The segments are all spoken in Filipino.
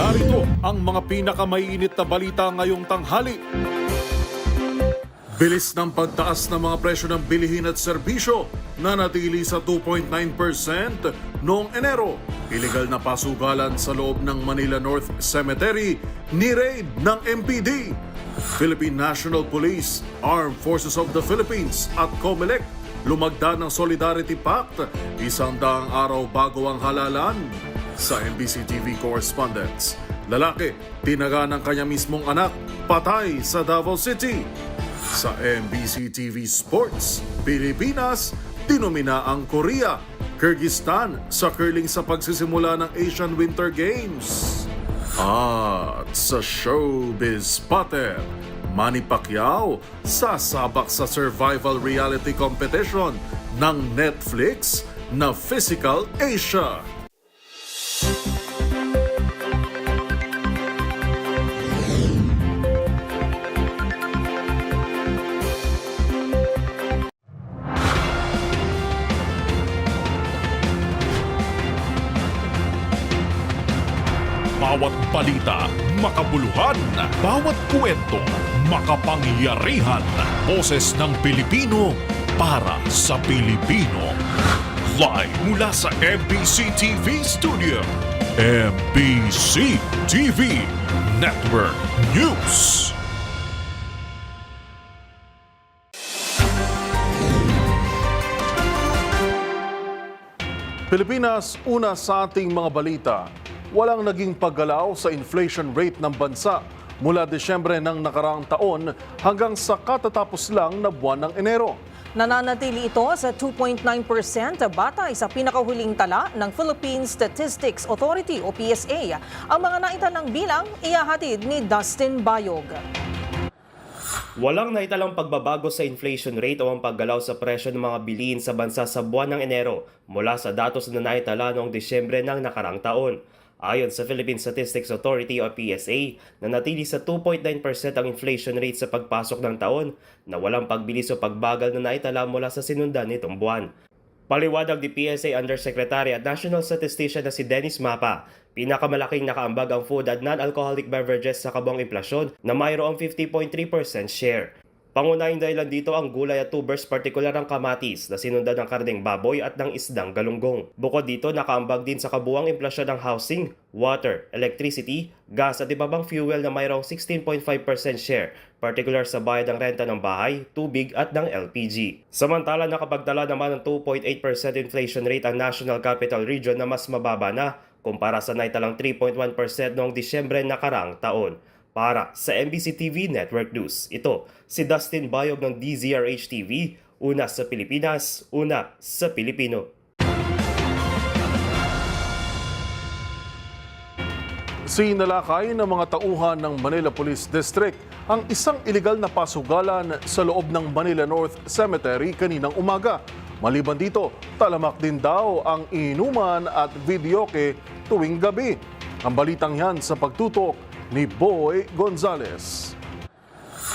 Narito ang mga pinakamainit na balita ngayong tanghali. Bilis ng pagtaas ng mga presyo ng bilihin at serbisyo na natili sa 2.9% noong Enero. Illegal na pasugalan sa loob ng Manila North Cemetery, ni-raid ng MPD. Philippine National Police, Armed Forces of the Philippines at COMELEC lumagda ng Solidarity Pact 100 araw bago ang halalan. Sa NBC TV correspondents, lalaki tinaga ng kanya mismong anak, patay sa Davao City. Sa NBC TV Sports, Pilipinas dinomina ang Korea, Kyrgyzstan sa curling sa pagsisimula ng Asian Winter Games. At sa showbiz pattern, Manny Pacquiao sasabak sa survival reality competition ng Netflix na Physical Asia. Bawat balita, makabuluhan. Bawat kwento, makapangyarihan. Boses ng Pilipino para sa Pilipino. Live mula sa MBC TV Studio. MBC TV Network News. Pilipinas, una sa ating mga balita. Walang naging paggalaw sa inflation rate ng bansa mula Desyembre ng nakaraang taon hanggang sa katatapos lang na buwan ng Enero. Nananatili ito sa 2.9% batay sa pinakahuling tala ng Philippine Statistics Authority o PSA. Ang mga naitalang bilang ihahatid ni Dustin Bayog. Walang naitalang pagbabago sa inflation rate o ang paggalaw sa presyo ng mga bilihin sa bansa sa buwan ng Enero mula sa datos na naitala noong Desyembre ng nakaraang taon. Ayon sa Philippine Statistics Authority o PSA, nanatili sa 2.9% ang inflation rate sa pagpasok ng taon na walang pagbilis o pagbagal na naitala mula sa sinundan nitong buwan. Paliwanag ni PSA Undersecretary at National Statistician na si Dennis Mapa, pinakamalaking nakaambag ang food at non-alcoholic beverages sa kabuang inflasyon na mayroong 50.3% share. Pangunahing dahilan dito ang gulay at tubers, partikular ang kamatis na sinundan ng karneng baboy at ng isdang galunggong. Bukod dito, nakaambag din sa kabuang inflasyon ng housing, water, electricity, gas at iba pang fuel na mayroong 16.5% share, partikular sa bayad ng renta ng bahay, tubig at ng LPG. Samantala, nakapagtala naman ng 2.8% inflation rate ang National Capital Region na mas mababa na kumpara sa naitalang 3.1% noong Disyembre nakaraang taon. Para sa MBC TV Network News, ito si Dustin Bayog ng DZRH TV, una sa Pilipinas, una sa Pilipino. Sinalakay ng mga tauhan ng Manila Police District ang isang iligal na pasugalan sa loob ng Manila North Cemetery kaninang umaga. Maliban dito, talamak din daw ang inuman at videoke tuwing gabi. Ang balitang yan sa pagtutok ni Boy Gonzales.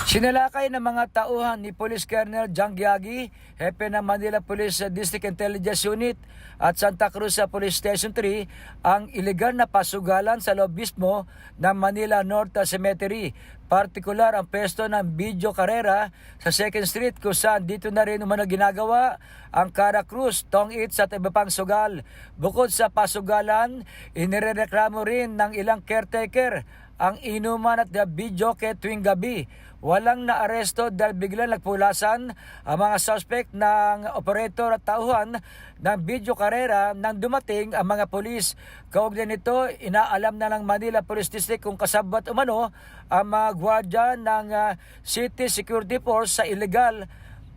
Sinalakay ng mga tauhan ni Police Colonel Jang Gyagi, hepe ng Manila Police District Intelligence Unit at Santa Cruz Police Station 3 ang iligal na pasugalan sa loob mismo ng Manila North Cemetery. Partikular ang pwesto ng Video Carrera sa 2nd Street kung saan dito na rin umano ginagawa ang Cara Cruz, Tong-its at iba pang sugal. Bukod sa pasugalan, inirereklamo rin ng ilang caretaker ang inuman at videoke tuwing gabi. Walang naaresto dahil biglang nagpulasan ang mga suspect ng operator at tauhan ng Video Carrera nang dumating ang mga pulis. Kaugnay nito, inaalam na ng Manila Police District kung kasabwat umano ang mga gwardya ng City Security Force sa illegal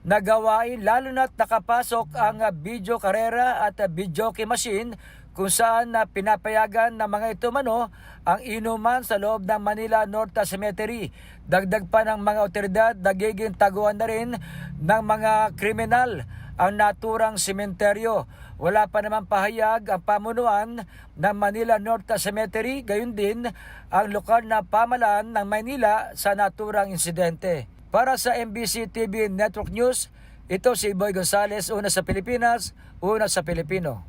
na gawain, lalo na't nakapasok ang Video Carrera at videoke machine kung saan pinapayagan ng mga ito mano ang inuman sa loob ng Manila North Cemetery. Dagdag pa ng mga otoridad, nagiging taguan na rin ng mga kriminal ang naturang sementeryo. Wala pa naman pahayag ang pamunuan ng Manila North Cemetery, gayon din ang lokal na pamahalaan ng Maynila sa naturang insidente. Para sa MBC TV Network News, ito si Boy Gonzales, una sa Pilipinas, una sa Pilipino.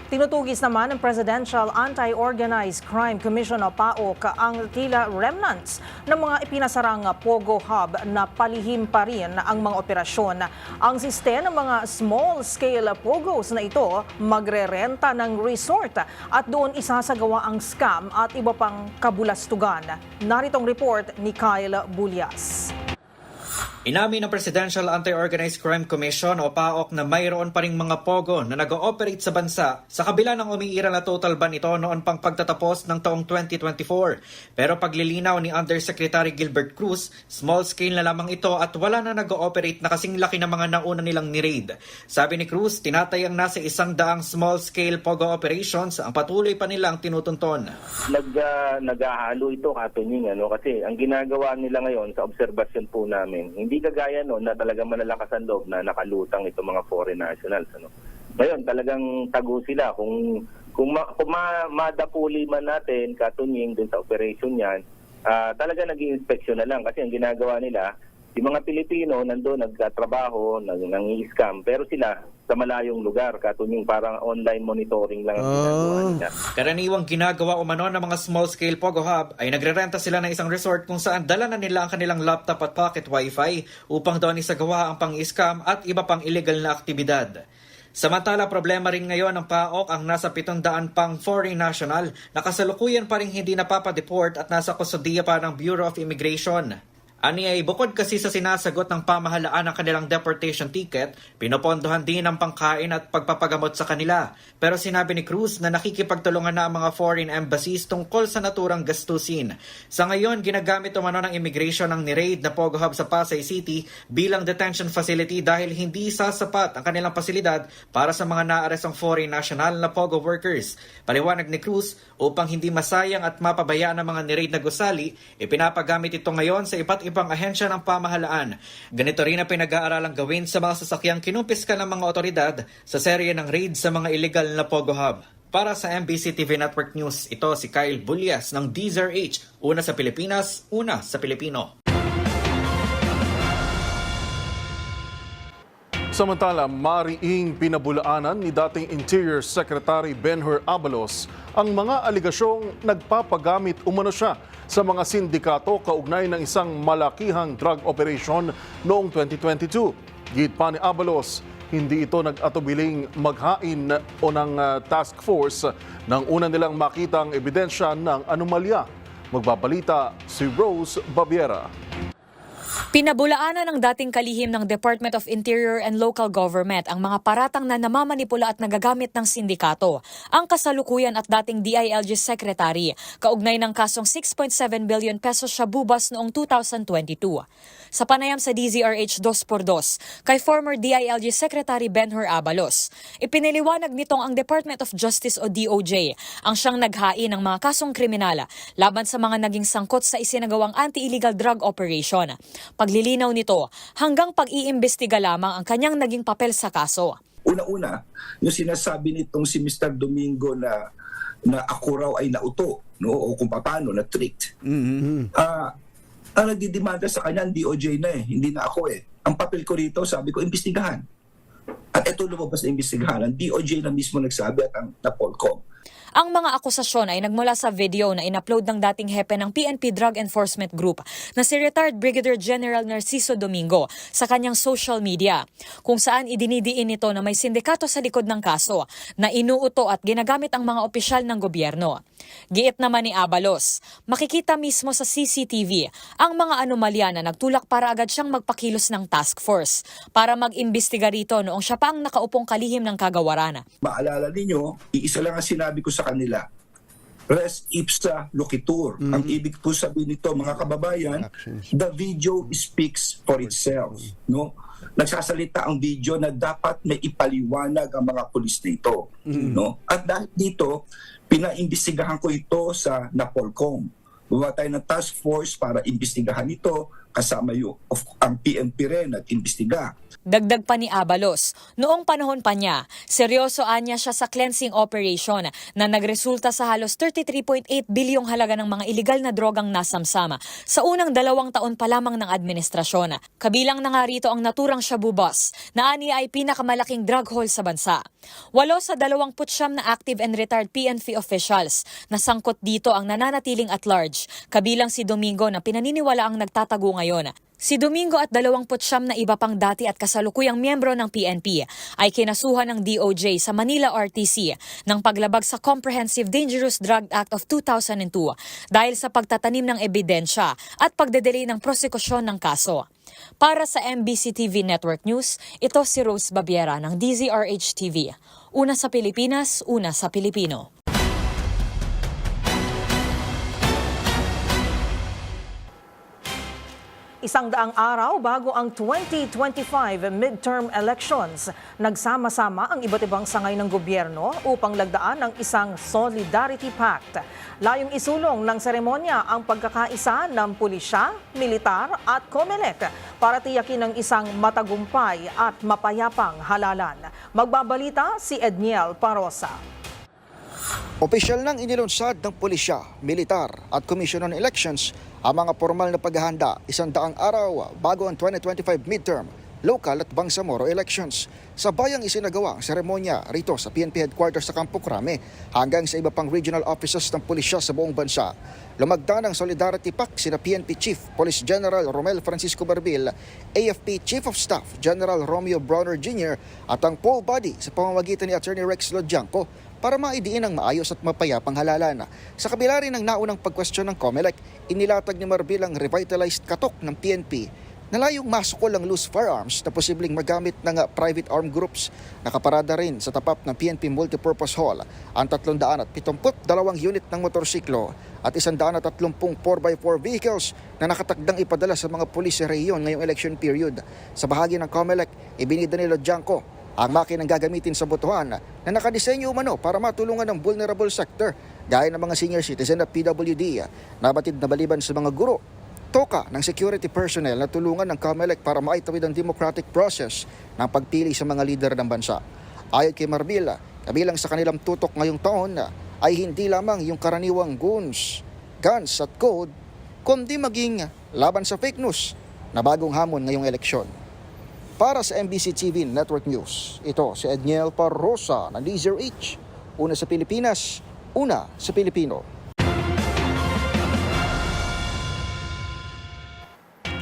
Tinutugis naman ng Presidential Anti-Organized Crime Commission o PAOK ang tila remnants ng mga ipinasarang Pogo Hub na palihim pa rin ang mga operasyon. Ang siste ng mga small-scale Pogos na ito magrerenta ng resort at doon isasagawa ang scam at iba pang kabulastugan. Naritong report ni Kyle Bulyas. Inamin ng Presidential Anti-Organized Crime Commission o PAOK na mayroon pa ring mga pogo na nag-ooperate sa bansa sa kabila ng umiiral na total ban ito noon pang pagtatapos ng taong 2024. Pero paglilinaw ni Undersecretary Gilbert Cruz, small scale na lamang ito at wala na nag-ooperate na kasing laki ng mga nauna nilang ni-raid. Sabi ni Cruz, tinatayang nasa 100 small scale pogo operations ang patuloy pa nilang tinutunton. Naghahalo ito katunying kasi ang ginagawa nila ngayon sa obserbasyon po namin, hindi kagaya na talaga malalakas ang loob na nakalutang itong mga foreign nationals. Ngayon talagang tago sila kung madapuli man natin katunying dun sa operation yan, talaga nag-i-inspection na lang kasi ang ginagawa nila, yung mga Pilipino nandoon nagtatrabaho, nang-i-scam, pero sila sa malayong lugar, katunying parang online monitoring lang ang ginagawa nila. Karaniwang ginagawa umano ng mga small-scale Pogo Hub ay nagrerenta sila ng isang resort kung saan dala na nila ang kanilang laptop at pocket wifi upang doon isagawa ang pang-scam at iba pang illegal na aktibidad. Samantala, problema rin ngayon ng PAOK ang nasa 700 pang foreign national na kasalukuyan pa rin hindi napapadeport at nasa kustodiya pa ng Bureau of Immigration. Ani ay bukod kasi sa sinasagot ng pamahalaan ng kanilang deportation ticket, pinopondohan din ang pangkain at pagpapagamot sa kanila. Pero sinabi ni Cruz na nakikipagtulungan na ang mga foreign embassies tungkol sa naturang gastusin. Sa ngayon, ginagamit umano ng immigration ang ni-raid na Pogo Hub sa Pasay City bilang detention facility dahil hindi sasapat ang kanilang pasilidad para sa mga naarestong foreign national na Pogo workers. Paliwanag ni Cruz, upang hindi masayang at mapabayaan ng mga ni-raid na gusali, ipinapagamit ito ngayon sa iba't ibang ahensya ng pamahalaan. Ganito rin ang pinag-aaralang gawin sa mga sasakyang kinumpiska ng mga otoridad sa serye ng raid sa mga illegal na Pogo Hub. Para sa MBC TV Network News, ito si Kyle Bulyas ng DZRH. Una sa Pilipinas, una sa Pilipino. Samantala, mariing pinabulaanan ni dating Interior Secretary Benhur Abalos ang mga aligasyong nagpapagamit umano siya sa mga sindikato kaugnay ng isang malakihang drug operation noong 2022. Git pa ni Abalos, hindi ito nag-atubiling maghain o ng task force nang una nilang makitang ebidensya ng anomalya. Magbabalita si Rose Babiera. Pinabulaanan ng dating kalihim ng Department of Interior and Local Government ang mga paratang na namamanipula at nagagamit ng sindikato. Ang kasalukuyan at dating DILG Secretary, kaugnay ng kasong 6.7 billion pesos siya bubas noong 2022. Sa panayam sa DZRH 2x2 kay former DILG Secretary Benhur Abalos, ipiniliwanag nitong ang Department of Justice o DOJ ang siyang naghain ng mga kasong kriminal laban sa mga naging sangkot sa isinagawang anti-illegal drug operation. Paglilinaw nito, hanggang pag-iimbestiga lamang ang kanyang naging papel sa kaso. Una-una, yung sinasabi nitong si Mr. Domingo na ako raw ay nauto, no, o kung paano na tricked. Ang nagdidemanda sa kanya ang DOJ na hindi na ako . Ang papel ko rito, sabi ko, imbestigahan. At ito lumabas na imbestigahan. Ang DOJ na mismo nagsabi at ang Napolcom. Ang mga akusasyon ay nagmula sa video na inupload ng dating hepe ng PNP Drug Enforcement Group na si retired Brigadier General Narciso Domingo sa kanyang social media, kung saan idinidiin nito na may sindikato sa likod ng kaso na inuuto at ginagamit ang mga opisyal ng gobyerno. Giit naman ni Abalos, makikita mismo sa CCTV ang mga anomalya na nagtulak para agad siyang magpakilos ng task force para mag-imbestiga rito noong siya pa ang nakaupong kalihim ng kagawaran. Maalala ninyo, iisa lang ang sinabi ko sa kanila, res ipsa loquitur. Ang ibig po sabihin nito, mga kababayan, the video speaks for itself. No? Nagsasalita ang video na dapat may ipaliwanag ang mga pulis nito. No? At dahil dito, pinaimbestigahan ko ito sa Napolcom. Buwa tayo ng task force para imbestigahan ito kasama ang PNP rin at imbestiga. Dagdag pa ni Abalos, noong panahon pa niya, seryoso anya siya sa cleansing operation na nagresulta sa halos 33.8 bilyong halaga ng mga iligal na drogang nasamsama sa unang 2 taon pa lamang ng administrasyon. Kabilang na nga rito ang naturang Shabu Bus na aniya ay pinakamalaking drug haul sa bansa. 8 sa 29 na active and retired PNP officials na sangkot dito ang nananatiling at large, kabilang si Domingo na pinaniniwala ang nagtatago ngayon. Si Domingo at 29 na iba pang dati at kasalukuyang miyembro ng PNP ay kinasuhan ng DOJ sa Manila RTC ng paglabag sa Comprehensive Dangerous Drug Act of 2002 dahil sa pagtatanim ng ebidensya at pagdedelay ng prosekusyon ng kaso. Para sa MBC TV Network News, ito si Rose Babiera ng DZRH TV. Una sa Pilipinas, una sa Pilipino. Isang daang araw bago ang 2025 midterm elections, nagsama-sama ang iba't ibang sangay ng gobyerno upang lagdaan ng isang Solidarity Pact. Layong isulong ng seremonya ang pagkakaisa ng pulisya, militar at COMELEC para tiyakin ng isang matagumpay at mapayapang halalan. Magbabalita si Edniel Parosa. Opisyal nang inilunsad ng pulisya, militar at Commission on Elections ang mga formal na paghahanda 100 araw bago ang 2025 midterm, local at Bangsamoro elections. Sabayang isinagawa ang seremonya rito sa PNP headquarters sa Campo Crame hanggang sa iba pang regional offices ng pulisya sa buong bansa. Lumagda ng Solidarity Pact sina PNP Chief Police General Romel Francisco Barbil, AFP Chief of Staff General Romeo Bronner Jr. at ang poll body sa pamamagitan ni Attorney Rex Lodianco para maidiin ang maayos at mapayapang halalan. Sa kabila rin ng naunang pagkwestiyon ng COMELEC, inilatag ni Marbil ang revitalized katok ng PNP na layong masukol ang loose firearms na posibleng magamit ng private armed groups. Nakaparada rin sa tapat ng PNP Multipurpose Hall ang 372 unit ng motorsiklo at 130 4x4 vehicles na nakatagdang ipadala sa mga pulis sa rehiyon ngayong election period. Sa bahagi ng COMELEC, ibinida ni Lodianco ang makinang gagamitin sa botohan na nakadisenyo umano para matulungan ng vulnerable sector gaya ng mga senior citizen at PWD, nabatid na baliban sa mga guro, toka ng security personnel na tulungan ng COMELEC para maitawid ang democratic process ng pagpili sa mga lider ng bansa. Ayon kay Marbil, kabilang sa kanilang tutok ngayong taon ay hindi lamang yung karaniwang guns at code, kundi maging laban sa fake news na bagong hamon ngayong eleksyon. Para sa MBC TV Network News, ito si Edniel Parosa ng DZRH. Una sa Pilipinas, una sa Pilipino.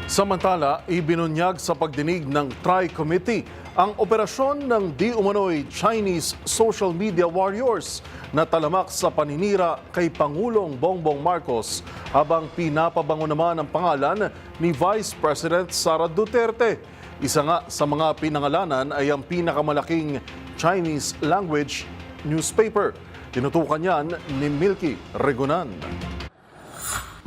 Samantala, ibinunyag sa pagdinig ng Tri-Committee ang operasyon ng di umano'y Chinese social media warriors na talamak sa paninira kay Pangulong Bongbong Marcos habang pinapabango naman ang pangalan ni Vice President Sara Duterte. Isa nga sa mga pinangalanan ay ang pinakamalaking Chinese language newspaper. Tinutukan yan ni Milky Regunan.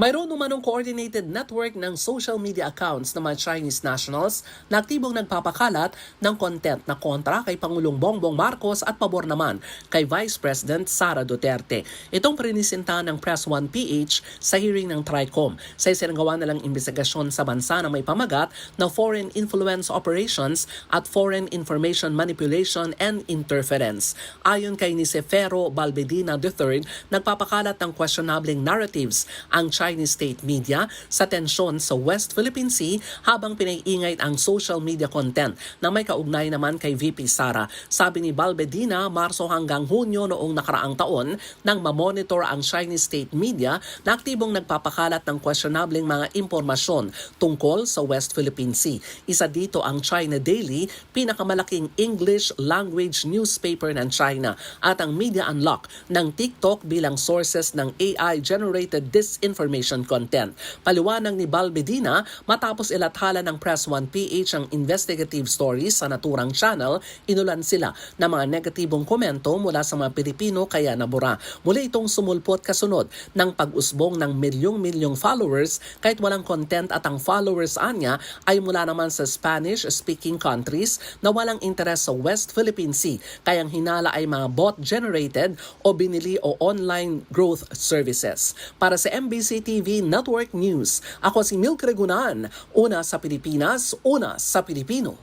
Mayroon umanong coordinated network ng social media accounts ng mga Chinese nationals na aktibong nagpapakalat ng content na kontra kay Pangulong Bongbong Marcos at pabor naman kay Vice President Sara Duterte. Itong prinisinta ng Press 1 PH sa hearing ng TRICOM sa isinagawa na lang investigasyon sa bansa na may pamagat na foreign influence operations at foreign information manipulation and interference. Ayon kay Nicefero Balbedina III, nagpapakalat ng questionabling narratives ang Chinese state media sa tensyon sa West Philippine Sea habang pinaiingay ang social media content na may kaugnay naman kay VP Sara. Sabi ni Balbedina, Marso hanggang Hunyo noong nakaraang taon nang mamonitor ang Chinese state media na aktibong nagpapakalat ng questionabling mga impormasyon tungkol sa West Philippine Sea. Isa dito ang China Daily, pinakamalaking English language newspaper ng China, at ang Media Unlock ng TikTok bilang sources ng AI-generated disinformation content. Paliwanag ni Balbedina, matapos ilathala ng Press 1 PH ang investigative stories sa naturang channel, inulan sila ng mga negatibong komento mula sa mga Pilipino kaya nabura. Muli itong sumulpot kasunod ng pag-usbong ng milyong-milyong followers kahit walang content at ang followers anya ay mula naman sa Spanish-speaking countries na walang interes sa West Philippine Sea, kayang hinala ay mga bot-generated o binili o online growth services. Para sa MBC TV Network News. Ako si Milk Regunan, una sa Pilipinas, una sa Pilipino.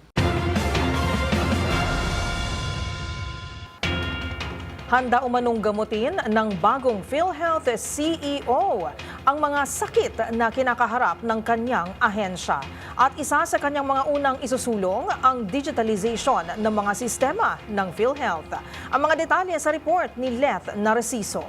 Handa umanong gamutin ng bagong PhilHealth CEO ang mga sakit na kinakaharap ng kanyang ahensya. At isa sa kanyang mga unang isusulong ang digitalization ng mga sistema ng PhilHealth. Ang mga detalye sa report ni Leth Narciso.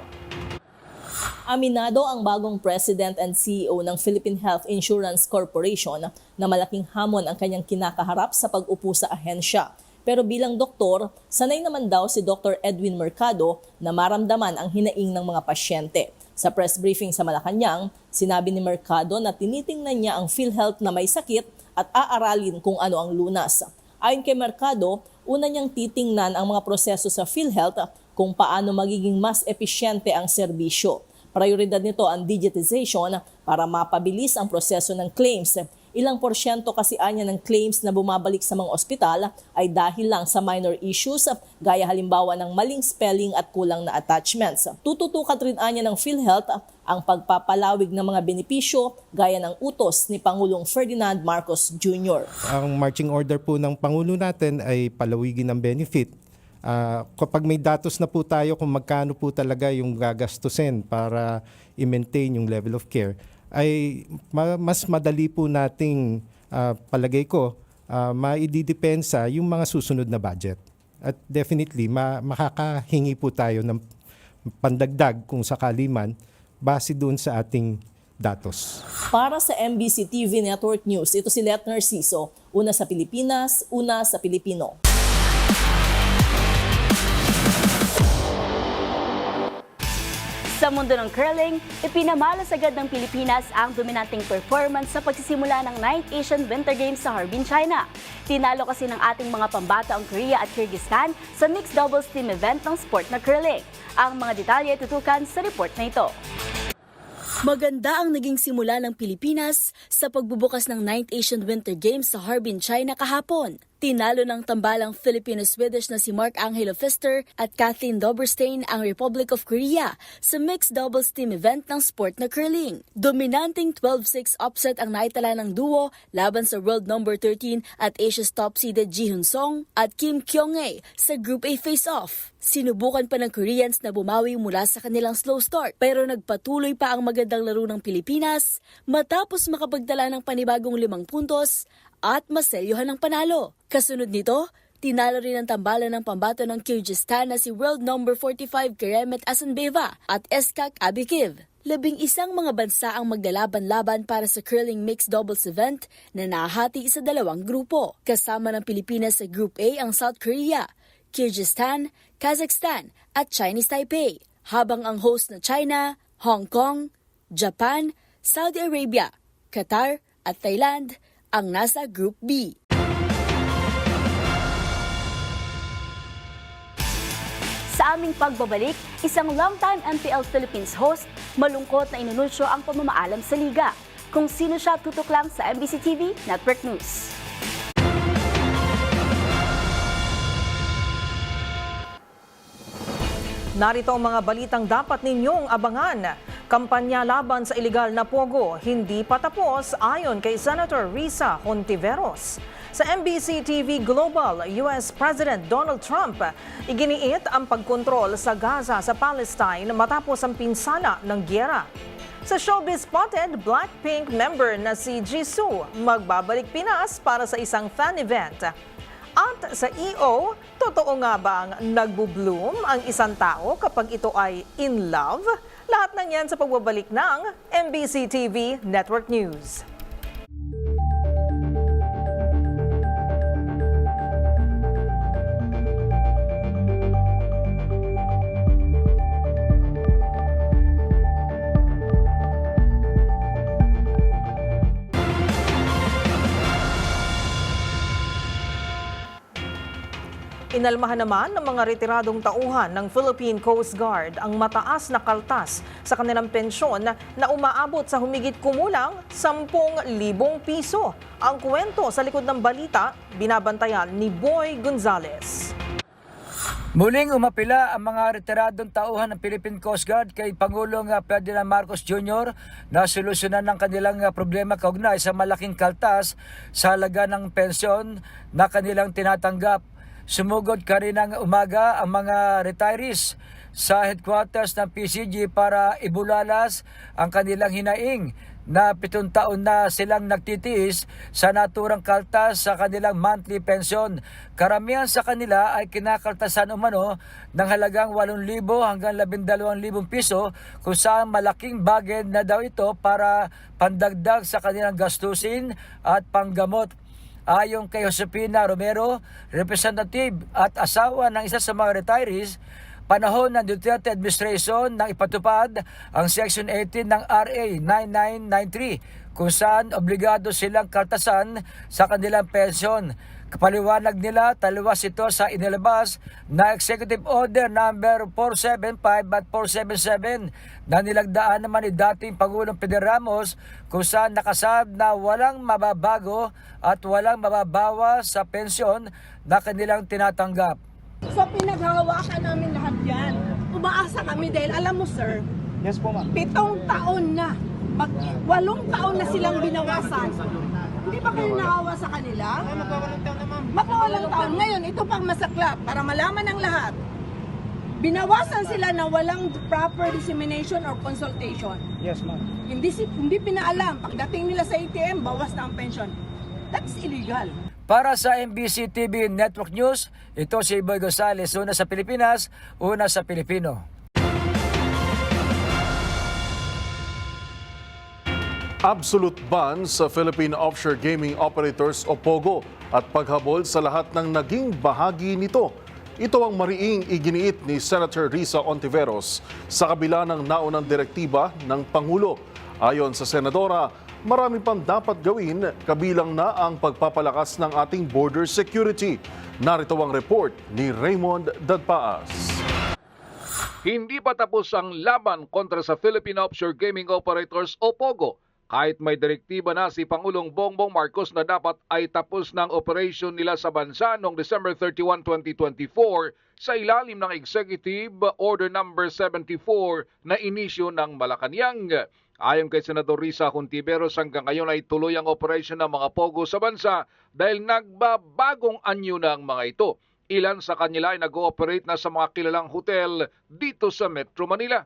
Aminado ang bagong President and CEO ng Philippine Health Insurance Corporation na malaking hamon ang kanyang kinakaharap sa pag-upo sa ahensya. Pero bilang doktor, sanay naman daw si Dr. Edwin Mercado na maramdaman ang hinaing ng mga pasyente. Sa press briefing sa Malacanang, sinabi ni Mercado na tinitingnan niya ang PhilHealth na may sakit at aaralin kung ano ang lunas. Ayon kay Mercado, una niyang titingnan ang mga proseso sa PhilHealth kung paano magiging mas episyente ang serbisyo. Prioridad nito ang digitization para mapabilis ang proseso ng claims. Ilang porsyento kasi anya ng claims na bumabalik sa mga ospital ay dahil lang sa minor issues gaya halimbawa ng maling spelling at kulang na attachments. Tututukan rin anya ng PhilHealth ang pagpapalawig ng mga benepisyo gaya ng utos ni Pangulong Ferdinand Marcos Jr. Ang marching order po ng Pangulo natin ay palawigin ng benefit. Kapag may datos na po tayo kung magkano po talaga yung gagastusin para i-maintain yung level of care, ay mas madali po nating palagay ko maididepensa yung mga susunod na budget. At definitely makakahingi po tayo ng pandagdag kung sakali man base doon sa ating datos. Para sa MBC TV Network News, ito si Leth Narciso, una sa Pilipinas, una sa Pilipino. Sa mundo ng curling, ipinamalas agad ng Pilipinas ang dominanteng performance sa pagsisimula ng 9th Asian Winter Games sa Harbin, China. Tinalo kasi ng ating mga pambata ang Korea at Kyrgyzstan sa mixed doubles team event ng sport na curling. Ang mga detalye tutukan sa report na ito. Maganda ang naging simula ng Pilipinas sa pagbubukas ng 9th Asian Winter Games sa Harbin, China kahapon. Tinalo ng tambalang Filipino-Swedish na si Mark Angelo Pfister at Kathleen Doberstein ang Republic of Korea sa mixed doubles team event ng sport na curling. Dominanting 12-6 upset ang naitala ng duo laban sa world number 13 at Asia's top-seeded Ji Hyun Song at Kim Kyung-hae sa Group A face-off. Sinubukan pa ng Koreans na bumawi mula sa kanilang slow start pero nagpatuloy pa ang magandang laro ng Pilipinas matapos makapagdala ng panibagong 5 puntos at maselyohan ng panalo. Kasunod nito, tinalo rin ang tambalan ng pambato ng Kyrgyzstan na si world number 45 Keremet Asanbeva at Eskak Abikiv. 11 mga bansa ang maglalaban-laban para sa curling mixed doubles event na nahati sa 2 grupo. Kasama ng Pilipinas sa Group A ang South Korea, Kyrgyzstan, Kazakhstan at Chinese Taipei, habang ang host na China, Hong Kong, Japan, Saudi Arabia, Qatar at Thailand ang nasa Group B. Sa aming pagbabalik, isang long-time MPL Philippines host, malungkot na inununsyo ang pamamaalam sa liga. Kung sino siya, tutok lang sa MBC TV Network News. Narito ang mga balitang dapat ninyong abangan. Kampanya laban sa ilegal na pogo hindi pa tapos ayon kay Senator Risa Hontiveros. Sa MBC TV Global, US President Donald Trump iginiit ang pagkontrol sa Gaza sa Palestine matapos ang pinsala ng giyera. Sa Showbiz Spotted, Blackpink member na si Jisoo magbabalik Pinas para sa isang fan event. At sa EO, totoo nga bang nagbo-bloom ang isang tao kapag ito ay in love? Lahat ng yan sa pagbabalik ng MBC TV Network News. Inalmahan naman ng mga retiradong tauhan ng Philippine Coast Guard ang mataas na kaltas sa kanilang pensyon na umaabot sa humigit kumulang 10,000 piso. Ang kwento sa likod ng balita, binabantayan ni Boy Gonzales. Muling umapila ang mga retiradong tauhan ng Philippine Coast Guard kay Pangulong Ferdinand Marcos Jr. na solusyonan ng kanilang problema kaugnay sa malaking kaltas sa halaga ng pensyon na kanilang tinatanggap. Sumugod kaninang umaga ang mga retirees sa headquarters ng PCG para ibulalas ang kanilang hinaing na 7 taon na silang nagtitiis sa naturang kaltas sa kanilang monthly pension. Karamihan sa kanila ay kinakaltasan umano ng halagang 8,000 hanggang 12,000 piso kung saan malaking bagay na daw ito para pandagdag sa kanilang gastusin at panggamot. Ayon kay Josefina Romero, representative at asawa ng isa sa mga retirees, panahon ng Duterte administration nang ipatupad ang Section 18 ng RA 9993 kung saan obligado silang kaltasan sa kanilang pensyon. Kapaliwanag nila, taliwas ito sa inilabas na Executive Order number 475 at 477 na nilagdaan naman ni dating Pangulong Fidel Ramos kung saan nakasad na walang mababago at walang mababawas sa pensyon na kanilang tinatanggap. So pinaghahawakan namin lahat yan. Umaasa kami dahil alam mo sir, yes po ma'am, 7 taon na, 8 taon na silang binawasan. Hindi ba kayo naawa sa kanila? Magwawalang taon. Ngayon, ito pang masaklap para malaman ng lahat. Binawasan sila na walang proper dissemination or consultation. Yes ma'am. Hindi pinaalam. Pagdating nila sa ATM, bawas na ang pension. That's illegal. Para sa MBC TV Network News, ito si Boy Gonzales, una sa Pilipinas, una sa Pilipino. Absolute ban sa Philippine Offshore Gaming Operators o POGO at paghabol sa lahat ng naging bahagi nito. Ito ang mariing iginiit ni Senator Risa Ontiveros sa kabila ng naunang direktiba ng Pangulo. Ayon sa Senadora, marami pang dapat gawin, kabilang na ang pagpapalakas ng ating border security. Narito ang report ni Raymond Dadpaas. Hindi pa tapos ang laban kontra sa Philippine Offshore Gaming Operators o POGO. Kahit may direktiba na si Pangulong Bongbong Marcos na dapat ay tapos ng operation nila sa bansa noong December 31, 2024 sa ilalim ng Executive Order number 74 na inisyo ng Malacanang. Ayon kay Senador Risa Hontiveros, hanggang ngayon ay tuloy ang operation ng mga POGO sa bansa dahil nagbabagong anyo na ang mga ito. Ilan sa kanila ay nag-ooperate na sa mga kilalang hotel dito sa Metro Manila.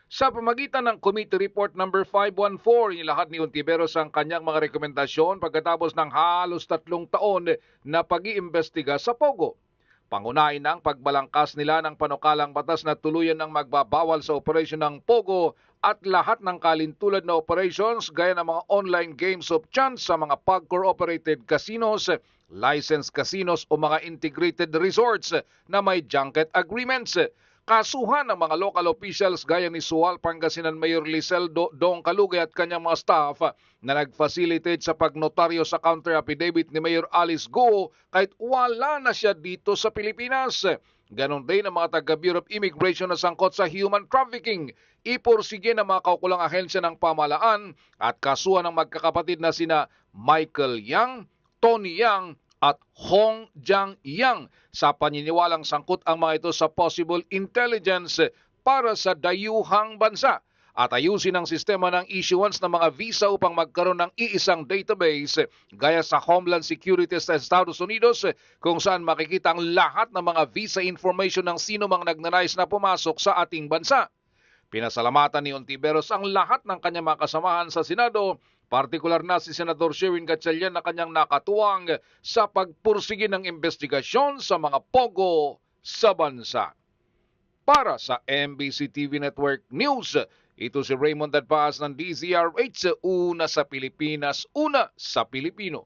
Sa pamagitan ng Committee Report number 514, inilahad ni Hontiveros ang kanyang mga rekomendasyon pagkatapos ng halos 3 taon na pag-iimbestiga sa POGO. Pangunahin ang pagbalangkas nila ng panukalang batas na tuluyan ng magbabawal sa operasyon ng POGO at lahat ng kalintulad na operations gaya ng mga online games of chance sa mga POG-operated casinos, licensed casinos o mga integrated resorts na may junket agreements. Kasuhan ng mga local officials gaya ni Sual Pangasinan Mayor Liseldo Dong Kalugay at kanyang mga staff na nag-facilitate sa pagnotaryo sa counter affidavit ni Mayor Alice Go kahit wala na siya dito sa Pilipinas. Ganon din ang mga taga-Bureau of Immigration na sangkot sa human trafficking. Iporsige ng mga kaukulang ahensya ng pamahalaan at kasuhan ng magkakapatid na sina Michael Yang, Tony Yang at Hong Jiang Yang sa paniniwalang sangkot ang mga ito sa possible intelligence para sa dayuhang bansa at ayusin ang sistema ng issuance ng mga visa upang magkaroon ng iisang database gaya sa Homeland Security sa Estados Unidos kung saan makikita ang lahat ng mga visa information ng sino mang nagnanais na pumasok sa ating bansa. Pinasalamatan ni Ontiveros ang lahat ng kanyang mga kasamahan sa Senado, partikular na si Senador Sherwin Gatchalian na kanyang nakatuwang sa pagpursige ng investigasyon sa mga POGO sa bansa. Para sa MBC TV Network News, ito si Raymond Dadpaas ng DZRH, una sa Pilipinas, una sa Pilipino.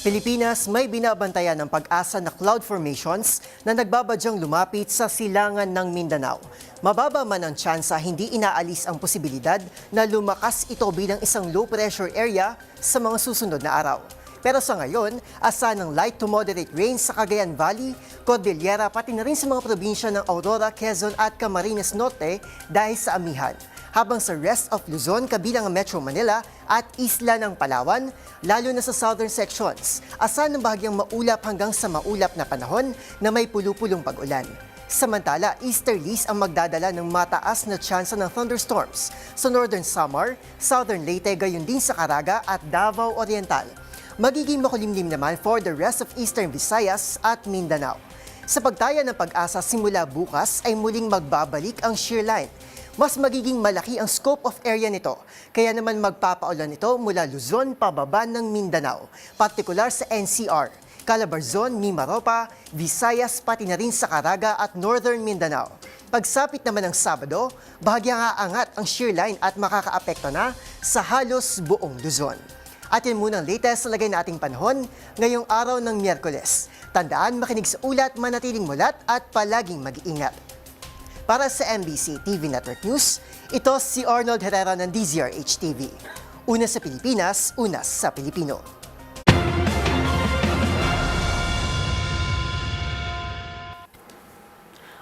Pilipinas may binabantayan ng pag-asa na cloud formations na nagbabadyang lumapit sa silangan ng Mindanao. Mababa man ang tsansa, hindi inaalis ang posibilidad na lumakas ito bilang isang low pressure area sa mga susunod na araw. Pero sa ngayon, asa ng light to moderate rains sa Cagayan Valley, Cordillera pati na rin sa mga probinsya ng Aurora, Quezon at Camarines Norte dahil sa amihan. habang sa rest of Luzon kabilang ang Metro Manila at isla ng Palawan, lalo na sa southern sections, asahan ng bahagyang maulap hanggang sa maulap na panahon na may pulu-pulong pag-ulan. Samantala, easterlies ang magdadala ng mataas na tsansa ng thunderstorms sa northern Samar, southern Leyte, gayon din sa Caraga at Davao Oriental. Magiging makulimlim naman for the rest of eastern Visayas at Mindanao. Sa pagtaya ng pag-asa simula bukas ay muling magbabalik ang shear line. Mas magiging malaki ang scope of area nito, kaya naman magpapaulan ito mula Luzon pababa ng Mindanao, partikular sa NCR, Calabarzon, Mimaropa, Visayas pati na rin sa Caraga at Northern Mindanao. Pagsapit naman ng Sabado, bahagyang aangat ang shear line at makakaapekto na sa halos buong Luzon. At yan muna ang latest sa lagay na ating panahon ngayong araw ng Miyerkules. Tandaan, makinig sa ulat, manatiling mulat at palaging mag-iingat. Para sa MBC TV Network News, ito si Arnold Herrera ng DZRH TV. Una sa Pilipinas, una sa Pilipino.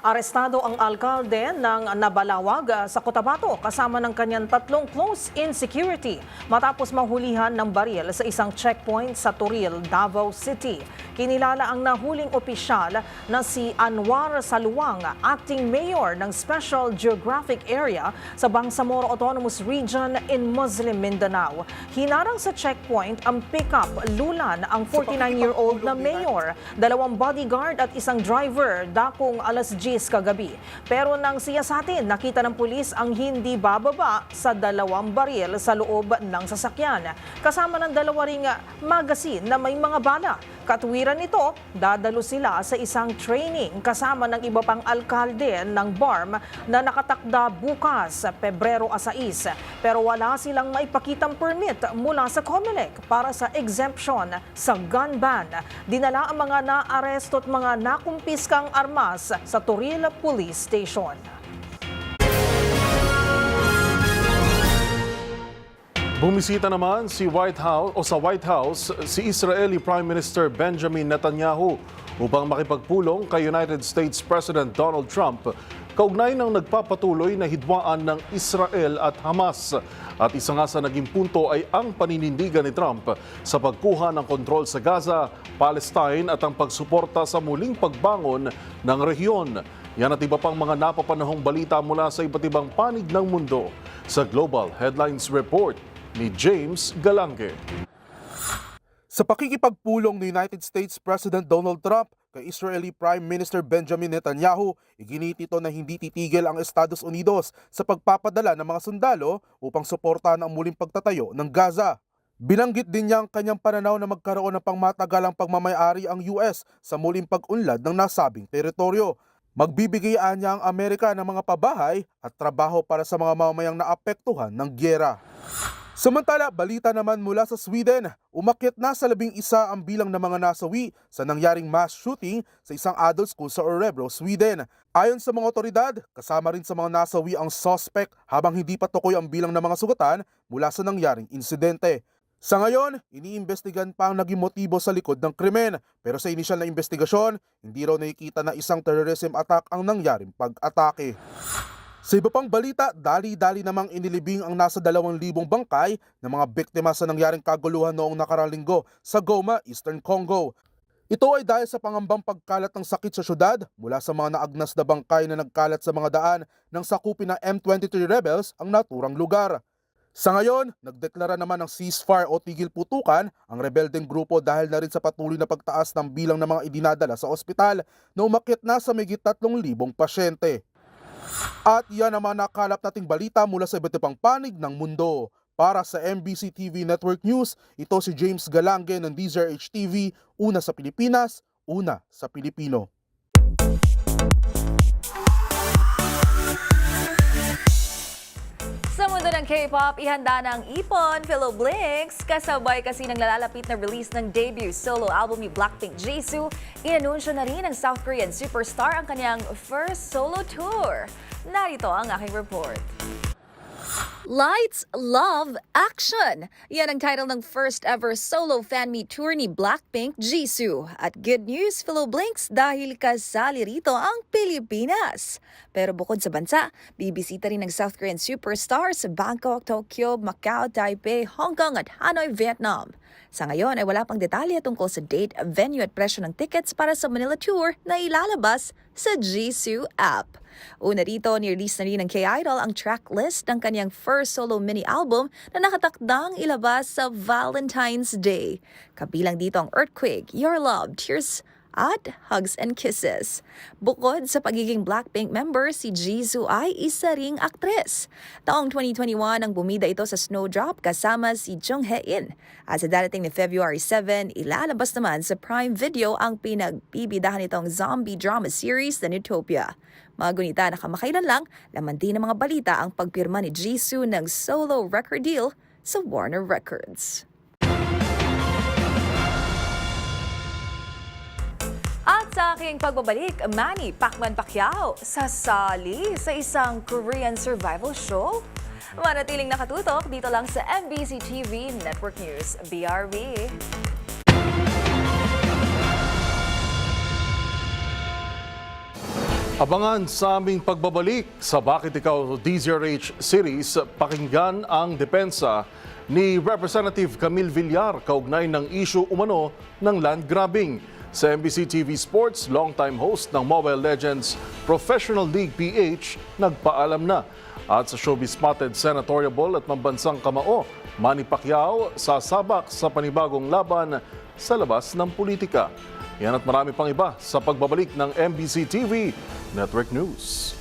Arestado ang alkalde ng Nabalawag sa Cotabato kasama ng kanyang 3 close-in security matapos mahulihan ng baril sa isang checkpoint sa Toril, Davao City. Kinilala ang nahuling opisyal na si Anwar Saluang, acting mayor ng Special Geographic Area sa Bangsamoro Autonomous Region in Muslim Mindanao. Hinarang sa checkpoint ang pickup lulan ang 49-year-old na mayor, 2 bodyguard at isang driver dakong alas 10 kagabi. Pero nang siyasatin, nakita ng pulis ang hindi bababa sa 2 baril sa loob ng sasakyan. Kasama ng 2 ring magazine na may mga bala. Katwiran nito, dadalo sila sa isang training kasama ng iba pang alkalde ng BARM na nakatakda bukas, Pebrero 6. Pero wala silang maipakitang permit mula sa COMELEC para sa exemption sa gun ban. Dinala ang mga naaresto at mga nakumpiskang armas sa Toril Police Station. Bumisita naman sa White House si Israeli Prime Minister Benjamin Netanyahu upang makipagpulong kay United States President Donald Trump kaugnay ng nagpapatuloy na hidwaan ng Israel at Hamas. At isa nga sa naging punto ay ang paninindigan ni Trump sa pagkuha ng kontrol sa Gaza, Palestine at ang pagsuporta sa muling pagbangon ng rehiyon. Yan at iba pang mga napapanahong balita mula sa iba't ibang panig ng mundo sa Global Headlines Report ni James Galange. Sa pakikipagpulong ni United States President Donald Trump kay Israeli Prime Minister Benjamin Netanyahu, iginit ito na hindi titigil ang Estados Unidos sa pagpapadala ng mga sundalo upang suportahan ang muling pagtatayo ng Gaza. Binanggit din niya ang kanyang pananaw na magkaroon ng pangmatagalang pagmamayari ang US sa muling pag-unlad ng nasabing teritoryo. Magbibigyan niya ang Amerika ng mga pabahay at trabaho para sa mga mamamayang naapektuhan ng gyera. Samantala, balita naman mula sa Sweden, umakyat na sa 11 ang bilang ng mga nasawi sa nangyaring mass shooting sa isang adult school sa Örebro, Sweden. Ayon sa mga otoridad, kasama rin sa mga nasawi ang suspect habang hindi pa tukoy ang bilang ng mga sugatan mula sa nangyaring insidente. Sa ngayon, iniimbestigan pa ang naging motibo sa likod ng krimen, pero sa inisyal na investigasyon, hindi raw nakikita na isang terrorism attack ang nangyaring pag-atake. Sa iba pang balita, dali-dali namang inilibing ang nasa 2,000 bangkay ng mga biktima sa nangyaring kaguluhan noong nakaraang linggo sa Goma, Eastern Congo. Ito ay dahil sa pangambang pagkalat ng sakit sa syudad mula sa mga naagnas na bangkay na nagkalat sa mga daan ng sakupin ng M23 rebels ang naturang lugar. Sa ngayon, nagdeklara naman ng ceasefire o tigil putukan ang rebeldeng grupo dahil na rin sa patuloy na pagtaas ng bilang ng mga idinadala sa ospital na umakyat na sa mahigit 3,000 pasyente. At yan naman nakalap nating balita mula sa iba't ibang panig ng mundo. Para sa MBC TV Network News, ito si James Galange ng DZRH TV, una sa Pilipinas, una sa Pilipino. Sa mundo ng K-pop, ihanda ng Ipon, Philoblinks, kasabay kasi ng nalalapit na release ng debut solo album ni Blackpink Jisoo, inanunsyo na rin ng South Korean superstar ang kanyang first solo tour. Narito ang aking report. Lights, Love, Action! Yan ang title ng first ever solo fan meet tour ni Blackpink, Jisoo. At good news, fellow Blinks, dahil kasali rito ang Pilipinas. Pero bukod sa bansa, bibisita rin ng South Korean superstar sa Bangkok, Tokyo, Macau, Taipei, Hong Kong at Hanoi, Vietnam. Sa ngayon ay wala pang detalye tungkol sa date, venue at presyo ng tickets para sa Manila tour na ilalabas sa Jisoo app. Una dito, nirelease na rin ng K-Idol ang track list ng kanyang first solo mini-album na nakatakdang ilabas sa Valentine's Day. Kabilang dito ang Earthquake, Your Love, Tears, at Hugs and Kisses. Bukod sa pagiging Blackpink member, si Jisoo ay isa ring aktres. Taong 2021 ang bumida ito sa Snowdrop kasama si Jung Hae-in. At sa darating ni February 7, ilalabas naman sa Prime Video ang pinagbibidahan nitong zombie drama series na Utopia. Mga gunita na kamakailan lang, laman din ng mga balita ang pagpirma ni Jisoo ng solo record deal sa Warner Records. At sa aking pagbabalik, Manny Pacquiao sasali sa isang Korean survival show. Manatiling nakatutok dito lang sa MBC TV Network News, BRB. Abangan sa aming pagbabalik sa Bakit Ikaw DZRH series, pakinggan ang depensa ni Representative Camille Villar kaugnay ng issue umano ng land grabbing. Sa MBC TV Sports, longtime host ng Mobile Legends Professional League PH, nagpaalam na. At sa showbiz spotted senatorial at mambansang kamao, Manny Pacquiao sasabak sa panibagong laban sa labas ng politika. Yan at marami pang iba sa pagbabalik ng MBC TV Network News.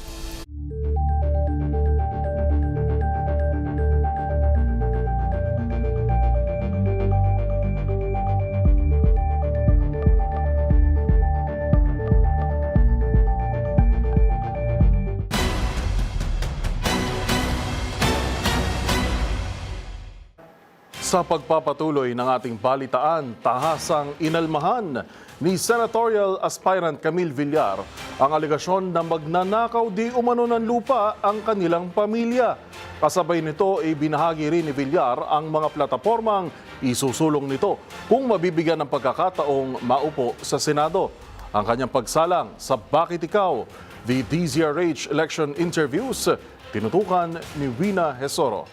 Sa pagpapatuloy ng ating balitaan, tahasang inalmahan ni senatorial aspirant Camille Villar ang alegasyon na magnanakaw di umano ng lupa ang kanilang pamilya. Kasabay nito ay binahagi rin ni Villar ang mga platapormang isusulong nito kung mabibigyan ng pagkakataong maupo sa Senado. Ang kanyang pagsalang sa Bakit Ikaw, the DZRH election interviews, tinutukan ni Wina Hesoro.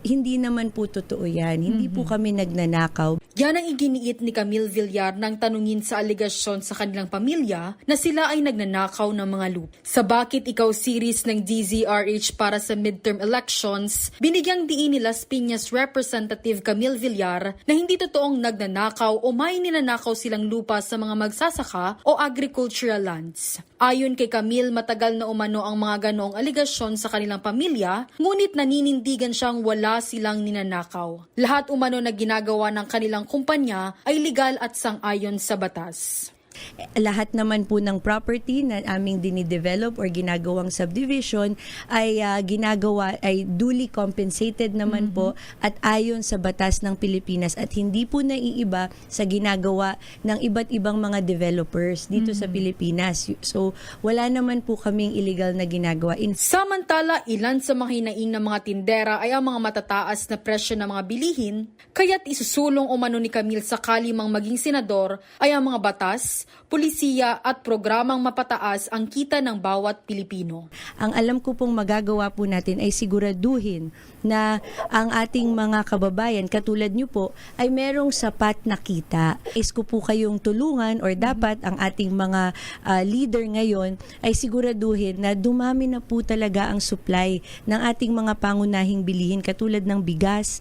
Hindi naman po totoo yan. Hindi po kami nagnanakaw. Yan ang iginiit ni Camille Villar nang tanungin sa aligasyon sa kanilang pamilya na sila ay nagnanakaw ng mga lupa. Sa Bakit Ikaw series ng DZRH para sa midterm elections, binigyang diin ni Las Piñas Representative Camille Villar na hindi totoong nagnanakaw o may ninanakaw silang lupa sa mga magsasaka o agricultural lands. Ayon kay Camille, matagal na umano ang mga ganoong aligasyon sa kanilang pamilya, ngunit naninindigan siyang wala silang ninanakaw. Lahat umano na ginagawa ng kanilang kumpanya ay legal at sang-ayon sa batas. Lahat naman po ng property na aming dinidevelop or ginagawang subdivision ay ginagawa ay duly compensated naman po at ayon sa batas ng Pilipinas at hindi po naiiba sa ginagawa ng iba't ibang mga developers dito sa Pilipinas. So wala naman po kaming illegal na ginagawa. Samantala, ilan sa mga hinaing ng mga tindera ay ang mga matataas na presyo ng mga bilihin, kaya't isusulong umano ni Camille sakali mang maging senador ay ang mga batas, pulisiya at programang mapataas ang kita ng bawat Pilipino. Ang alam ko pong magagawa po natin ay siguraduhin na ang ating mga kababayan, katulad nyo po, ay merong sapat na kita. Is ko po kayong tulungan or dapat ang ating mga leader ngayon ay siguraduhin na dumami na po talaga ang supply ng ating mga pangunahing bilihin katulad ng bigas,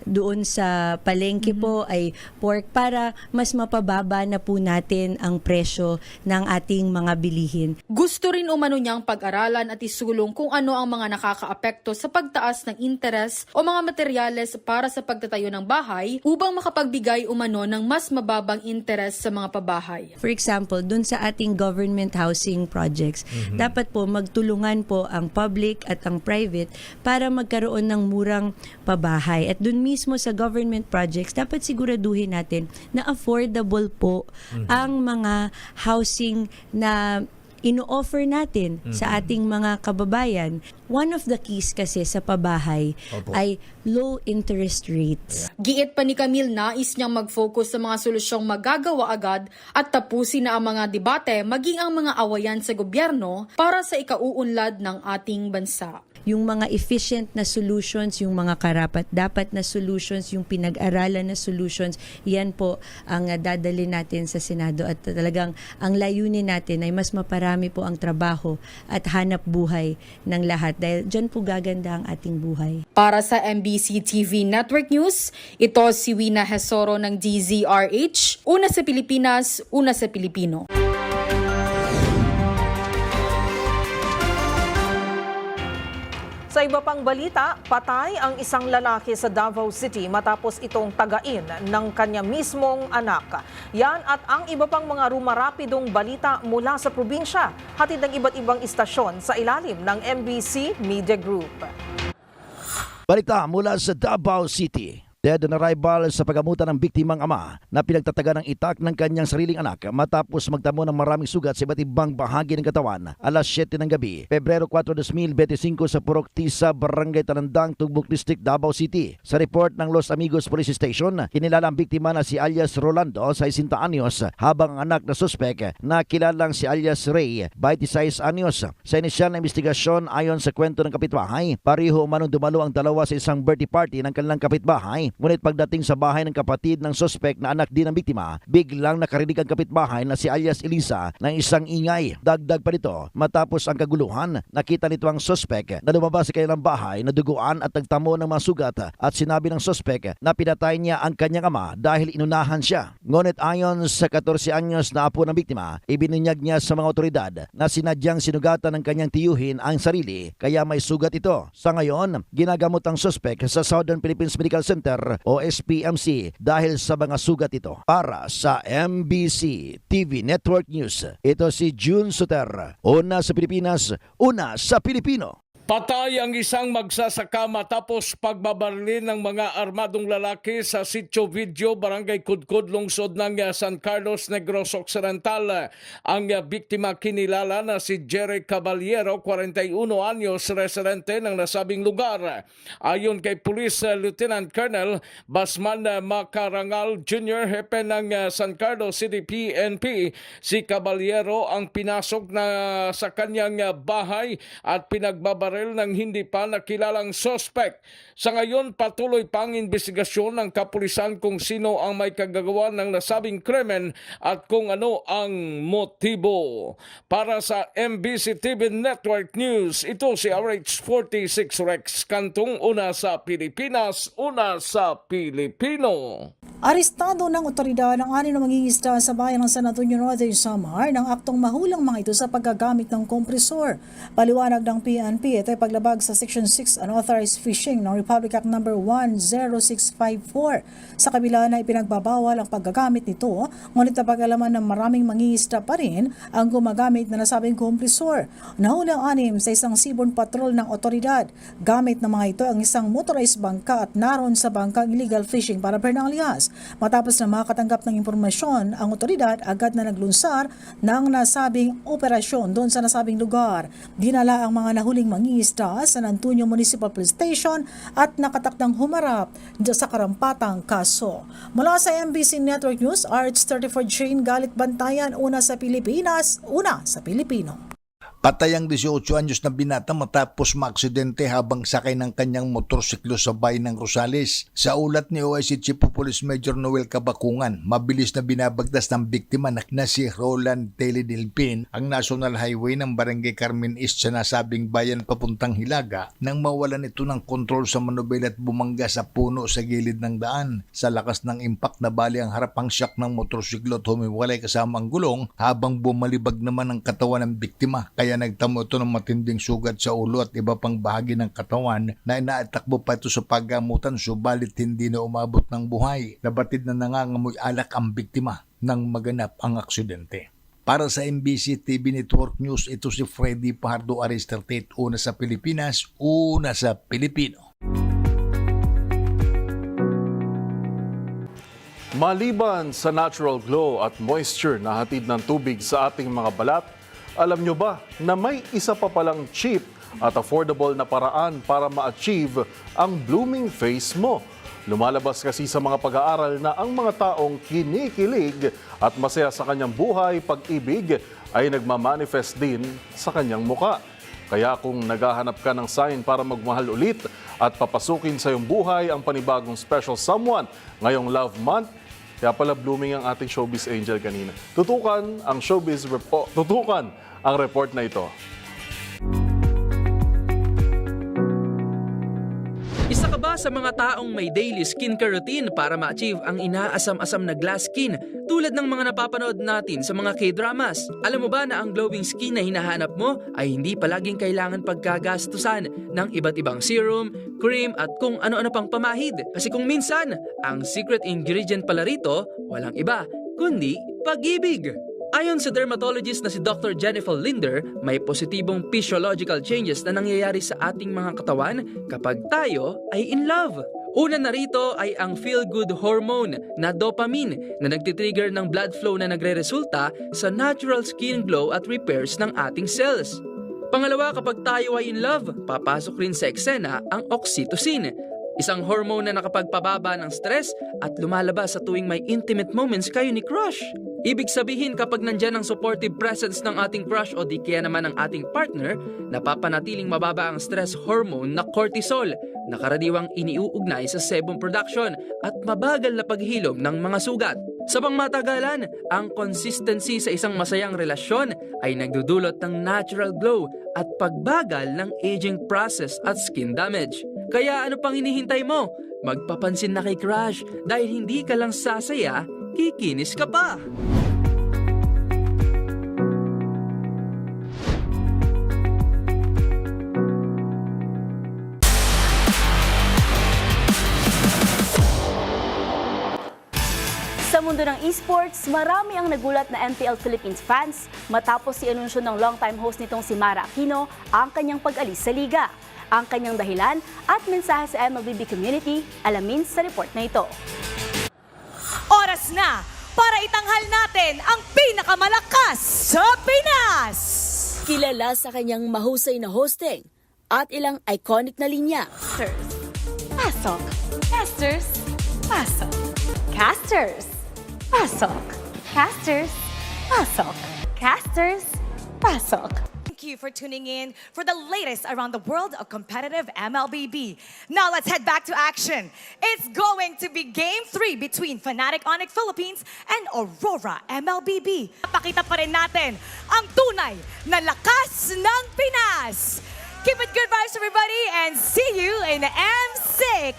doon sa palengke po ay pork para mas mapababa na po natin ang presyo ng ating mga bilihin. Gusto rin umano niyang pag-aralan at isulong kung ano ang mga nakakaapekto sa pagtaas ng interes o mga materyales para sa pagtatayo ng bahay upang makapagbigay umano ng mas mababang interes sa mga pabahay. For example, dun sa ating government housing projects, dapat po magtulungan po ang public at ang private para magkaroon ng murang pabahay. At dun mismo sa government projects, dapat siguraduhin natin na affordable po ang mga housing na ino-offer natin sa ating mga kababayan. One of the keys kasi sa pabahay ay low interest rates. Giit pa ni Camille, nais niyang mag-focus sa mga solusyong magagawa agad at tapusin na ang mga debate maging ang mga awayan sa gobyerno para sa ikauunlad ng ating bansa. Yung mga efficient na solutions, yung mga karapat-dapat na solutions, yung pinag-aralan na solutions, yan po ang dadali natin sa Senado at talagang ang layunin natin ay mas maparami po ang trabaho at hanap buhay ng lahat dahil dyan po gaganda ang ating buhay. Para sa MBC TV Network News, ito si Wina Hesoro ng DZRH, una sa Pilipinas, una sa Pilipino. Sa iba pang balita, patay ang isang lalaki sa Davao City matapos itong tagain ng kanya mismong anak. Yan at ang iba pang mga rumarapidong balita mula sa probinsya, hatid ng iba't ibang istasyon sa ilalim ng MBC Media Group. Balita mula sa Davao City. Dead on arrival sa pagamutan ng biktimang ama na pinagtataga ng itak ng kanyang sariling anak matapos magtamo ng maraming sugat sa iba't ibang bahagi ng katawan. Alas 7 ng gabi, Pebrero 4, 2025 sa Purok Tisa, Barangay Talandang, Tugbok District, Davao City. Sa report ng Los Amigos Police Station, kinilala ang biktima na si alias Rolando, 60 anyos, habang ang anak na suspek na kilalang si alias Ray, 26 anyos. Sa inisyal na investigasyon, ayon sa kwento ng kapitbahay, pareho umanong dumalo ang dalawa sa isang birthday party ng kanilang kapitbahay. Ngunit pagdating sa bahay ng kapatid ng suspek na anak din ng biktima, biglang nakarinig ang kapitbahay na si alias Elisa ng isang ingay. Dagdag pa nito, matapos ang kaguluhan, nakita nito ang suspek na lumabas sa kanilang bahay na duguan at nagtamo ng mga sugat at sinabi ng suspek na pinatay niya ang kanyang ama dahil inunahan siya. Ngunit ayon sa 14 anyos na apo ng biktima, ibinunyag niya sa mga otoridad na sinadyang sinugatan ng kanyang tiyuhin ang sarili kaya may sugat ito. Sa ngayon, ginagamot ang suspek sa Southern Philippines Medical Center o SPMC dahil sa mga sugat ito. Para sa MBC TV Network News, ito si June Soter. Una sa Pilipinas, una sa Pilipino. Patay ang isang magsasaka matapos pagbabaril ng mga armadong lalaki sa Sitio Video, Barangay Kudkud, lungsod ng San Carlos, Negros Occidental. Ang biktima kinilala na si Jerry Caballero, 41 anyos, residente ng nasabing lugar. Ayon kay Police Lieutenant Colonel Basman Macarangal Jr., hepe ng San Carlos City PNP, si Caballero ang pinasok na sa kanyang bahay at pinagbabaril ng hindi pa nakilalang suspect. Sa ngayon, patuloy pang investigasyon ng kapulisan kung sino ang may kagagawa ng nasabing krimen at kung ano ang motibo. Para sa MBC TV Network News, ito si RH46 Rex Cantong, una sa Pilipinas, una sa Pilipino. Arestado ng otoridad ang 6 na mangingisda sa bayan ng San Antonio Norte, Samar ng aktong mahulang mga ito sa paggagamit ng kompresor. Paliwanag ng PNP, ito ay paglabag sa Section 6 Unauthorized Fishing ng Republic Act No. 10654. Sa kabila na ipinagbabawal ang paggagamit nito, ngunit napag-alaman ng maraming mangingisda pa rin ang gumagamit na nasabing kompresor. Nahuli ang 6 sa isang seaborne patrol ng otoridad. Gamit ng mga ito ang isang motorized bangka at naroon sa bangkang illegal fishing para Pernalias. Matapos na makatanggap ng impormasyon, ang otoridad agad na naglunsar ng nasabing operasyon doon sa nasabing lugar. Dinala ang mga nahuling mangingisda sa San Antonio Municipal Police Station at nakatakdang humarap sa karampatang kaso. Mula sa MBC Network News, RH34 Jane Galit Bantayan, una sa Pilipinas, una sa Pilipino. Patay ang 18 anyos na binata matapos maaksidente habang sakay ng kanyang motorsiklo sa bayan ng Rosales. Sa ulat ni OIC Chief of Police Major Noel Cabakungan, mabilis na binabagtas ng biktima na si Roland Teledilpin ang National Highway ng Barangay Carmen East sa nasabing bayan papuntang Hilaga nang mawalan ito ng kontrol sa manubela at bumangga sa puno sa gilid ng daan. Sa lakas ng impact na bali ang harapang shock ng motorsiklo at humiwalay kasama ang gulong habang bumalibag naman ang katawan ng biktima. Kaya nagtamo ito ng matinding sugat sa ulo at iba pang bahagi ng katawan na inaatakbo pa ito sa paggamutan subalit hindi na umabot ng buhay. Nabatid na nangangamoy alak ang biktima nang maganap ang aksidente. Para sa MBC TV Network News, ito si Freddy Pardo RH34, una sa Pilipinas, una sa Pilipino. Maliban sa natural glow at moisture na hatid ng tubig sa ating mga balat, alam nyo ba na may isa pa palang cheap at affordable na paraan para ma-achieve ang blooming face mo? Lumalabas kasi sa mga pag-aaral na ang mga taong kinikilig at masaya sa kanyang buhay, pag-ibig, ay nagmamanifest din sa kanyang muka. Kaya kung naghahanap ka ng sign para magmahal ulit at papasukin sa iyong buhay ang panibagong special someone ngayong Love Month, kaya pala blooming ang ating showbiz angel kanina. Tutukan ang report na ito. Isa ka ba sa mga taong may daily skincare routine para ma-achieve ang inaasam-asam na glass skin tulad ng mga napapanood natin sa mga K-dramas? Alam mo ba na ang glowing skin na hinahanap mo ay hindi palaging kailangan pagkagastusan ng iba't ibang serum, cream at kung ano-ano pang pamahid? Kasi kung minsan, ang secret ingredient pala rito, walang iba, kundi pag-ibig. Ayon sa dermatologist na si Dr. Jennifer Linder, may positibong physiological changes na nangyayari sa ating mga katawan kapag tayo ay in love. Una na rito ay ang feel-good hormone na dopamine na nagtitrigger ng blood flow na nagre-resulta sa natural skin glow at repairs ng ating cells. Pangalawa, kapag tayo ay in love, papasok rin sa eksena ang oxytocin, isang hormone na nakapagpababa ng stress at lumalabas sa tuwing may intimate moments kayo ni crush. Ibig sabihin kapag nandyan ang supportive presence ng ating crush o di kaya naman ang ating partner, napapanatiling mababa ang stress hormone na cortisol na karaniwang iniuugnay sa sebum production at mabagal na paghilom ng mga sugat. Sa pangmatagalan, ang consistency sa isang masayang relasyon ay nagdudulot ng natural glow at pagbagal ng aging process at skin damage. Kaya ano pang hinihintay mo? Magpapansin na kay crush dahil hindi ka lang sasaya, kikinis ka pa! Sa mundo ng esports, marami ang nagulat na MPL Philippines fans matapos i-anunsyo ng longtime host nitong si Mara Aquino ang kanyang pag-alis sa liga. Ang kanyang dahilan at mensahe sa MLBB community, alamin sa report na ito. Oras na para itanghal natin ang pinakamalakas sa Pinas! Kilala sa kanyang mahusay na hosting at ilang iconic na linya. Pasok. Casters. Pasok. Casters. Pasok. Casters. Pasok. Casters. Pasok. Thank you for tuning in for the latest around the world of competitive MLBB. Now let's head back to action. It's going to be Game 3 between Fnatic Onyx Philippines and Aurora MLBB. Pakita pa rin natin ang tunay na lakas ng Pinas. Keep it good vibes everybody and see you in M6.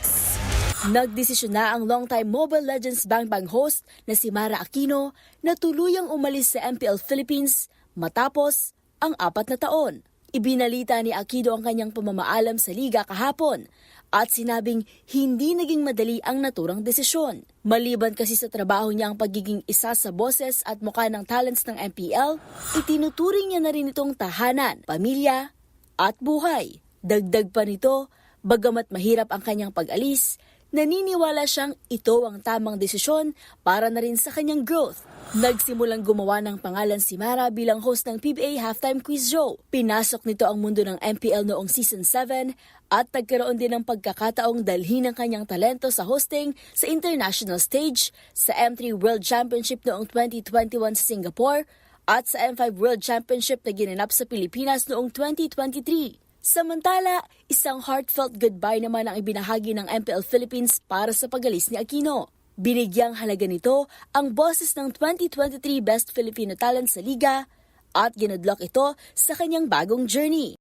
Nagdesisyon na ang longtime Mobile Legends Bang Bang host na si Mara Aquino na tuluyang umalis sa MPL Philippines matapos ang 4 na taon. Ibinalita ni Aquino ang kanyang pamamaalam sa liga kahapon at sinabing hindi naging madali ang naturang desisyon. Maliban kasi sa trabaho niya ang pagiging isa sa boses at mukha ng talents ng MPL, itinuturing niya na rin itong tahanan, pamilya at buhay. Dagdag pa nito, bagamat mahirap ang kanyang pag-alis, naniniwala siyang ito ang tamang desisyon para na rin sa kanyang growth. Nagsimulang gumawa ng pangalan si Mara bilang host ng PBA Halftime Quiz Show. Pinasok nito ang mundo ng MPL noong Season 7 at nagkaroon din ng pagkakataong dalhin ang kanyang talento sa hosting sa international stage sa M3 World Championship noong 2021 sa Singapore at sa M5 World Championship na ginanap sa Pilipinas noong 2023. Samantala, isang heartfelt goodbye naman ang ibinahagi ng MPL Philippines para sa pag-alis ni Aquino. Binigyang halaga nito ang boses ng 2023 Best Filipino Talent sa Liga at ginudlock ito sa kanyang bagong journey.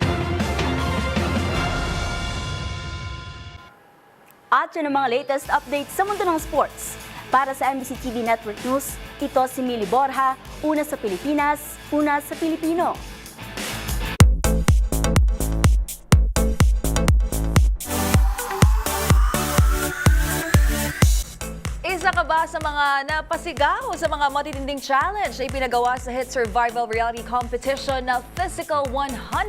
At yun ang mga latest updates sa mundo ng sports. Para sa MBC TV Network News, ito si Millie Borja, una sa Pilipinas, una sa Pilipino. Isa ka ba sa mga napasigaw sa mga matitinding challenge na ipinagawa sa hit survival reality competition na Physical 100?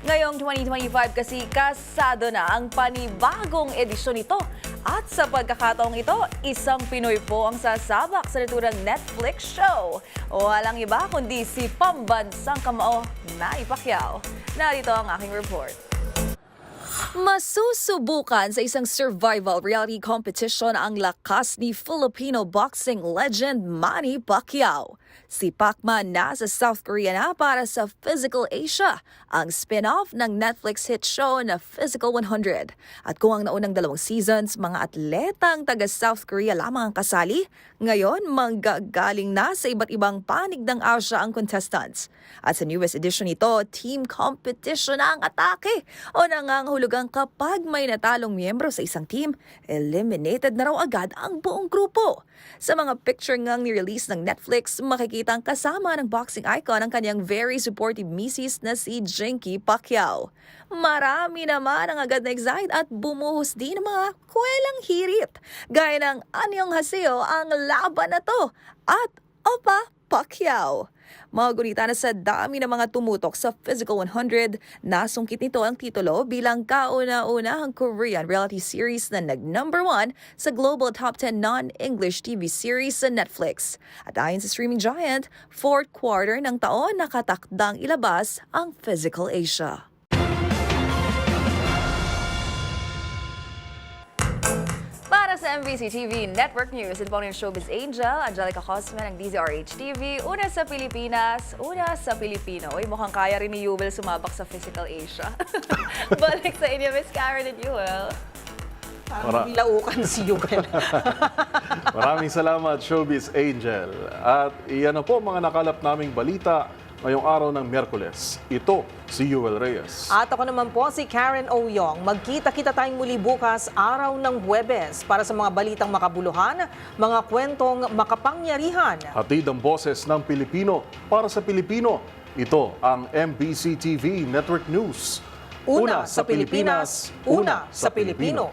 Ngayong 2025 kasi kasado na ang panibagong edisyon nito. At sa pagkakataong ito, isang Pinoy po ang sasabak sa naturang Netflix show. Walang iba kundi si pambansang kamao Manny Pacquiao. Narito ang aking report. Masusubukan sa isang survival reality competition ang lakas ni Filipino boxing legend Manny Pacquiao. Si Pacman nasa South Korea na para sa Physical Asia, ang spin-off ng Netflix hit show na Physical 100. At kung ang naunang 2 seasons, mga atletang taga South Korea lamang ang kasali, ngayon manggagaling na sa iba't ibang panig ng Asia ang contestants. At sa newest edition nito, team competition na ang atake o nangangahulugang kapag may natalong miyembro sa isang team, eliminated na raw agad ang buong grupo. Sa mga picture ngang ni-release ng Netflix, makikita ang kasama ng boxing icon ang kanyang very supportive misis na si Jinky Pacquiao. Marami naman ang agad na excite at bumuhos din ng mga kwelang hirit. Gaya ng anyong haseo ang laban na to at Opa Pacquiao. Magunita na sa dami ng mga tumutok sa Physical 100, nasungkit nito ang titulo bilang kauna-unahang Korean reality series na nag-1 sa Global Top 10 non-English TV series sa Netflix. At ayon sa streaming giant, 4th quarter ng taon nakatakdang ilabas ang Physical Asia. Para sa MBC TV Network News, ito po yung Showbiz Angel, Angelica Cosme ng DZRH TV. Una sa Pilipinas, una sa Pilipino. Uy, mukhang kaya rin ni Yuvel sumabak sa Physical Asia. Balik sa inyo, Miss Karen and Yuvel. Parang laukan si Yuvel. Maraming salamat, Showbiz Angel. At iyan na po mga nakalap naming balita ngayong araw ng Miyerkules. Ito si Yuvel Reyes. At ako naman po si Karen Oyong. Magkita-kita tayong muli bukas araw ng Huwebes para sa mga balitang makabuluhan, mga kwentong makapangyarihan. Hatid ang boses ng Pilipino para sa Pilipino. Ito ang MBC TV Network News. Una sa Pilipinas, una sa Pilipino.